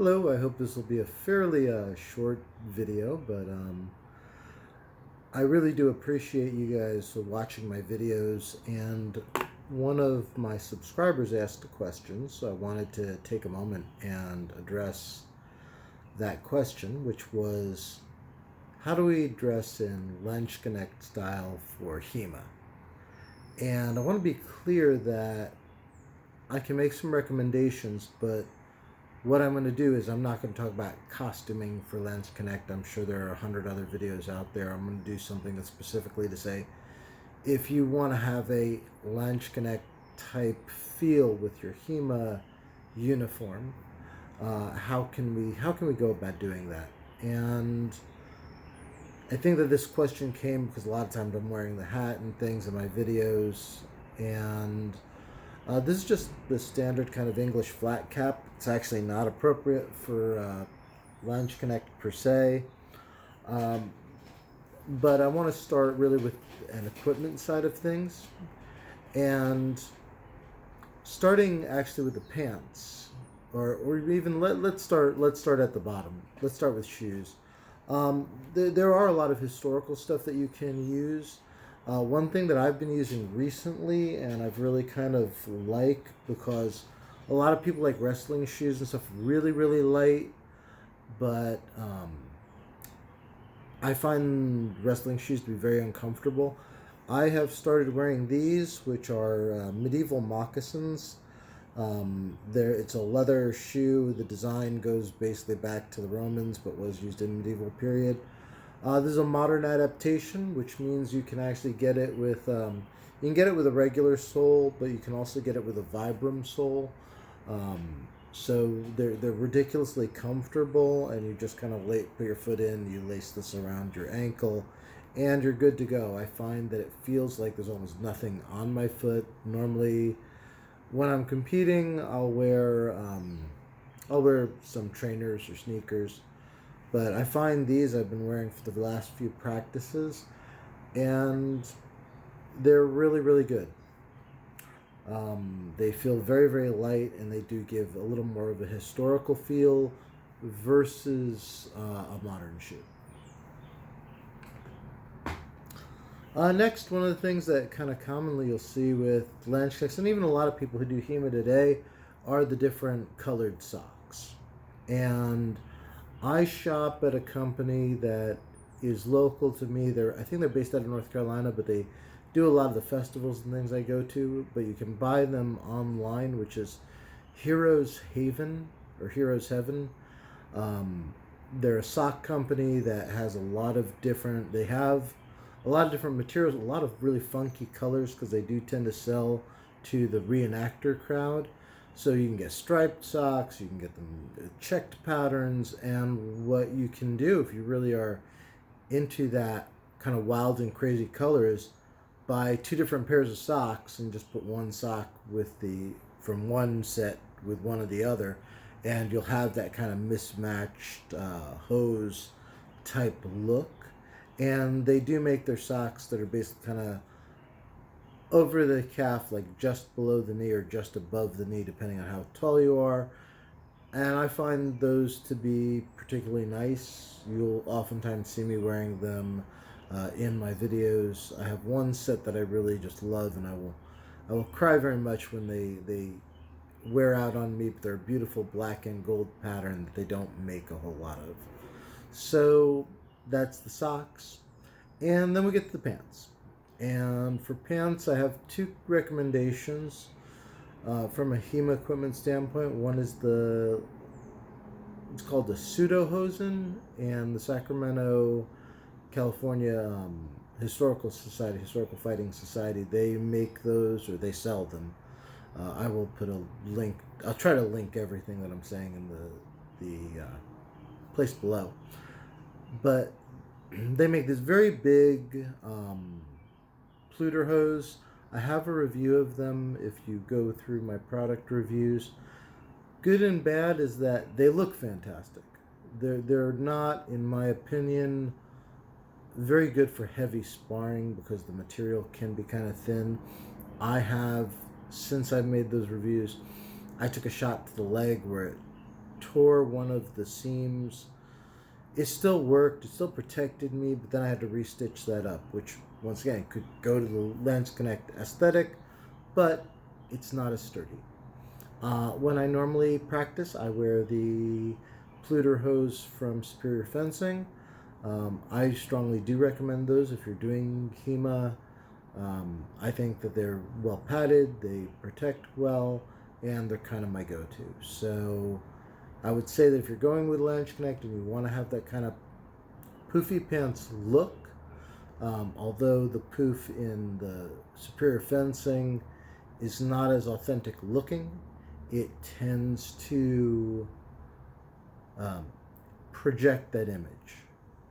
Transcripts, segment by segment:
Hello, I hope this will be a fairly short video, but I really do appreciate you guys watching my videos. And one of my subscribers asked a question, so I wanted to take a moment and address that question, which was, how do we dress in Landsknecht style for HEMA? And I want to be clear that I can make some recommendations, but what I'm going to do is I'm not going to talk about costuming for Landsknecht. I'm sure there are 100 other videos out there. I'm going to do something that's specifically to say, if you want to have a Landsknecht type feel with your HEMA uniform, how can we go about doing that? And I think that this question came because a lot of times I'm wearing the hat and things in my videos, and this is just the standard kind of English flat cap. It's actually not appropriate for Landsknecht per se, um, but I want to start really with an equipment side of things, and starting actually with the pants, or even let's start at the bottom. Let's start with shoes. There are a lot of historical stuff that you can use. One thing that I've been using recently, and I've really kind of like, because a lot of people like wrestling shoes and stuff really, really light, but I find wrestling shoes to be very uncomfortable. I have started wearing these, which are medieval moccasins. It's a leather shoe. The design goes basically back to the Romans, but was used in medieval period. This is a modern adaptation, which means you can actually get it with you can get it with a regular sole, but you can also get it with a Vibram sole. So they're ridiculously comfortable, and you just kind of put your foot in, you lace this around your ankle, and you're good to go. I find that it feels like there's almost nothing on my foot. Normally, when I'm competing, I'll wear some trainers or sneakers, but I find these I've been wearing for the last few practices, and they're really, really good. They feel very, very light, and they do give a little more of a historical feel versus a modern shoe. Next, one of the things that kind of commonly you'll see with Landsknechts, and even a lot of people who do HEMA today, are the different colored socks. And I shop at a company that is local to me. I think they're based out of North Carolina, but they do a lot of the festivals and things I go to. But you can buy them online, which is Heroes Haven or Heroes Heaven. They're a sock company that has a lot of different. They have a lot of different materials, a lot of really funky colors, because they do tend to sell to the reenactor crowd. So you can get striped socks, you can get them checked patterns, and what you can do if you really are into that kind of wild and crazy color is buy two different pairs of socks and just put one sock from one set with one of the other, and you'll have that kind of mismatched hose type look. And they do make their socks that are basically kind of over the calf, like just below the knee or just above the knee, depending on how tall you are. And I find those to be particularly nice. You'll oftentimes see me wearing them in my videos. I have one set that I really just love, and I will cry very much when they wear out on me, but they're a beautiful black and gold pattern that they don't make a whole lot of. So that's the socks. And then we get to the pants. And for pants, I have two recommendations from a HEMA equipment standpoint. One is it's called the Pseudohosen, and the Sacramento, California Historical Fighting Society, they make those, or they sell them. I will put a link. I'll try to link everything that I'm saying in the place below. But they make this very big Pluderhose. I have a review of them if you go through my product reviews. Good and bad is that they look fantastic. They're not, in my opinion, very good for heavy sparring because the material can be kind of thin. Since I've made those reviews, I took a shot to the leg where it tore one of the seams. It still worked, it still protected me, but then I had to restitch that up, which once again could go to the Landsknecht aesthetic, but it's not as sturdy. When I normally practice, I wear the Pluderhose from Superior Fencing. I strongly do recommend those if you're doing HEMA. I think that they're well padded, they protect well, and they're kind of my go-to. So I would say that if you're going with Landsknecht and you want to have that kind of poofy pants look, although the poof in the Superior Fencing is not as authentic looking, it tends to project that image.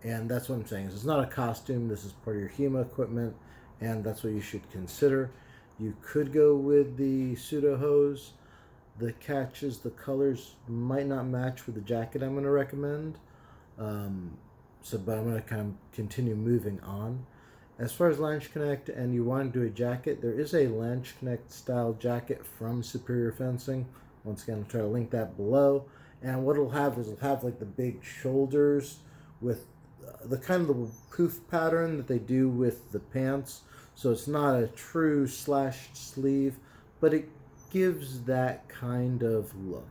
And that's what I'm saying, is it's not a costume, this is part of your HEMA equipment, and that's what you should consider. You could go with the pseudo hose. The catch is the colors might not match with the jacket I'm going to recommend. But I'm going to kind of continue moving on. As far as Landsknecht and you want to do a jacket, there is a Landsknecht style jacket from Superior Fencing. Once again, I'll try to link that below. And what it'll have is it'll have like the big shoulders with the kind of the poof pattern that they do with the pants. So it's not a true slashed sleeve, but it gives that kind of look.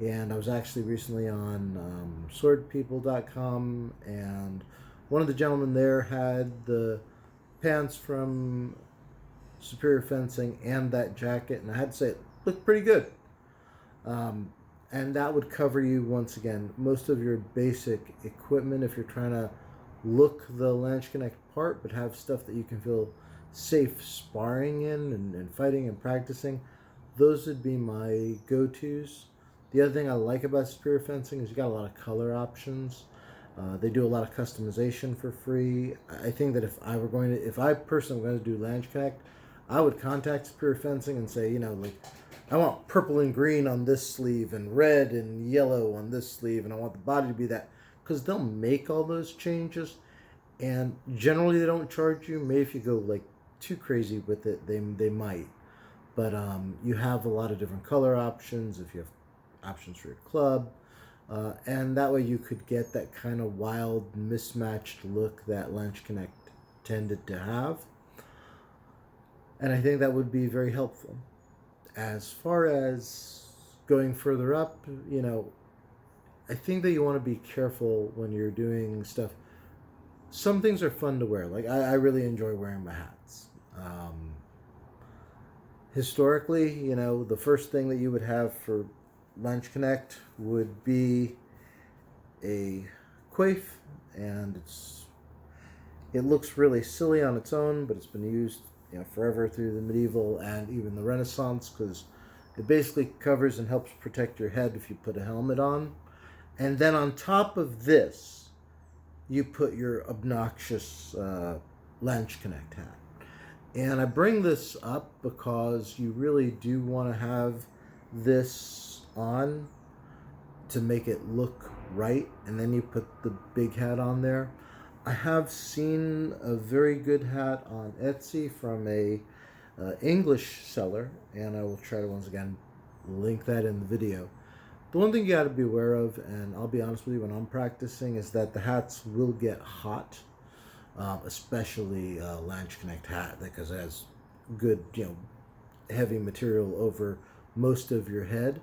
And I was actually recently on swordpeople.com, and one of the gentlemen there had the pants from Superior Fencing and that jacket, and I had to say it looked pretty good. And that would cover you, once again, most of your basic equipment if you're trying to look the Landsknecht part, but have stuff that you can feel safe sparring in and fighting and practicing. Those would be my go-tos. The other thing I like about Superior Fencing is you got a lot of color options. They do a lot of customization for free. I think that if I personally were going to do Landsknecht, I would contact Superior Fencing and say, like, I want purple and green on this sleeve and red and yellow on this sleeve, and I want the body to be that, because they'll make all those changes, and generally they don't charge you. Maybe if you go like too crazy with it, they might. But you have a lot of different color options if you have options for your club. And that way you could get that kind of wild, mismatched look that Landsknecht tended to have. And I think that would be very helpful. As far as going further up, I think that you want to be careful when you're doing stuff. Some things are fun to wear. Like, I really enjoy wearing my hats. Historically, the first thing that you would have for Landsknecht would be a coif, and it looks really silly on its own, but it's been used forever through the medieval and even the Renaissance, because it basically covers and helps protect your head if you put a helmet on. And then on top of this, you put your obnoxious Landsknecht hat. And I bring this up because you really do want to have this on to make it look right, and then you put the big hat on there. I have seen a very good hat on Etsy from a English seller, and I will try to once again link that in the video. The one thing you got to be aware of, and I'll be honest with you when I'm practicing, is that the hats will get hot, especially Landsknecht hat, because it has good, heavy material over most of your head.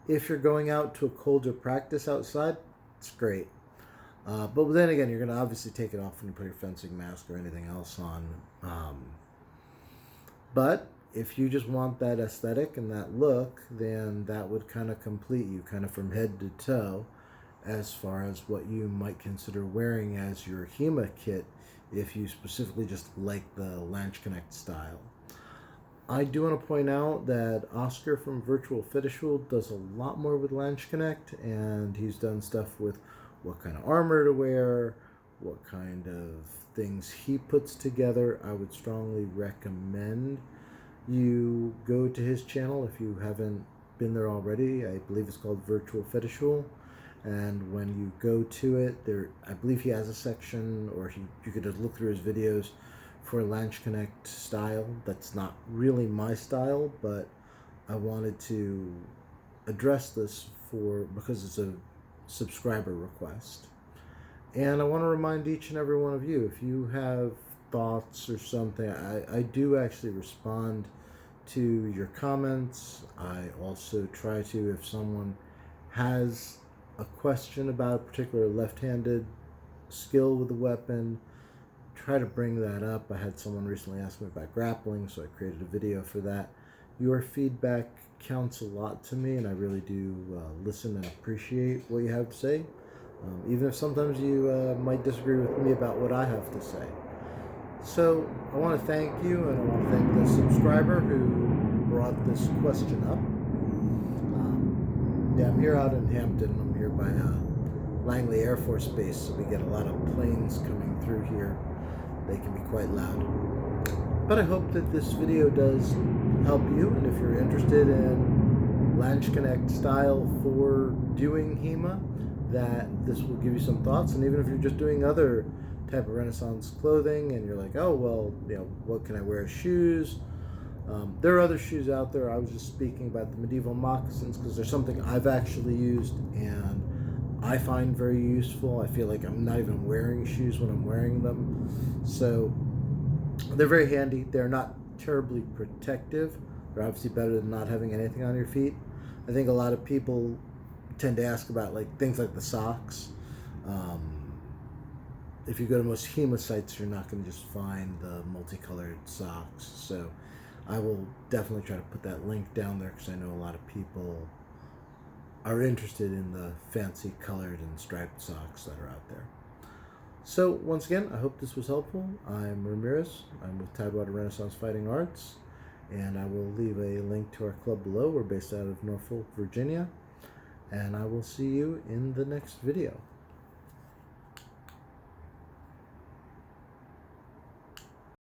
If you're going out to a colder practice outside, it's great. But then again, you're going to obviously take it off when you put your fencing mask or anything else on. But if you just want that aesthetic and that look, then that would kind of complete you kind of from head to toe as far as what you might consider wearing as your HEMA kit if you specifically just like the Landsknecht style. I do want to point out that Oscar from Virtual Fetishul does a lot more with Landsknecht, and he's done stuff with what kind of armor to wear, what kind of things he puts together. I would strongly recommend you go to his channel if you haven't been there already. I believe it's called Virtual Fetishul, and when you go to it, I believe he has a section, or you could just look through his videos for Landsknecht style. That's not really my style, but I wanted to address this because it's a subscriber request. And I want to remind each and every one of you, if you have thoughts or something, I do actually respond to your comments. I also try to, if someone has a question about a particular left-handed skill with a weapon, try to bring that up. I had someone recently ask me about grappling, so I created a video for that. Your feedback counts a lot to me, and I really do listen and appreciate what you have to say, even if sometimes you might disagree with me about what I have to say. So I want to thank you, and I want to thank the subscriber who brought this question up. Yeah, I'm here out in Hampton. I'm here by Langley Air Force Base, so we get a lot of planes coming through here. They can be quite loud. But I hope that this video does help you, and if you're interested in Landsknecht style for doing HEMA, that this will give you some thoughts. And even if you're just doing other type of Renaissance clothing and you're like, oh, well, you know, what can I wear as shoes? There are other shoes out there. I was just speaking about the medieval moccasins because they're something I've actually used and I find very useful. I feel like I'm not even wearing shoes when I'm wearing them. So they're very handy. They're not terribly protective. They're obviously better than not having anything on your feet. I think a lot of people tend to ask about like things like the socks. If you go to most HEMA sites, you're not going to just find the multicolored socks. So I will definitely try to put that link down there because I know a lot of people are interested in the fancy colored and striped socks that are out there. So once again, I hope this was helpful. I'm Ramirez. I'm with Tidewater Renaissance Fighting Arts, and I will leave a link to our club below. We're based out of Norfolk, Virginia, and I will see you in the next video.